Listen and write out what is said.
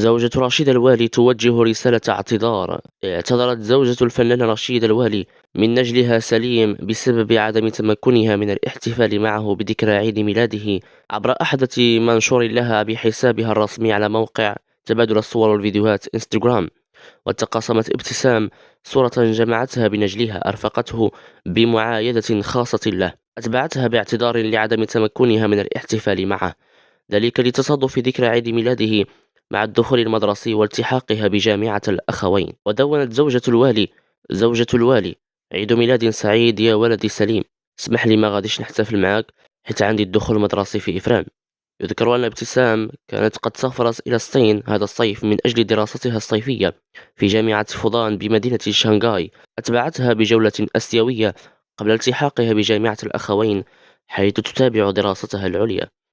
زوجة رشيد الوالي توجه رسالة اعتذار. اعتذرت زوجة الفنان رشيد الوالي من نجلها سليم بسبب عدم تمكنها من الاحتفال معه بذكرى عيد ميلاده عبر أحدث منشور لها بحسابها الرسمي على موقع تبادل الصور والفيديوهات انستغرام. وتقاسمت ابتسام صورة جمعتها بنجلها أرفقته بمعايدة خاصة له، أتبعتها باعتذار لعدم تمكنها من الاحتفال معه، ذلك لتصادف ذكرى عيد ميلاده مع الدخول المدرسي والتحاقها بجامعة الأخوين. ودونت زوجة الوالي: عيد ميلاد سعيد يا ولدي سليم، اسمح لي ما غاديش نحتفل معاك حيت عندي الدخول المدرسي في إفران. يذكر أن ابتسام كانت قد سافرت إلى الصين هذا الصيف من أجل دراستها الصيفية في جامعة فوضان بمدينة شانغهاي. أتبعتها بجولة آسيوية قبل التحاقها بجامعة الأخوين حيث تتابع دراستها العليا.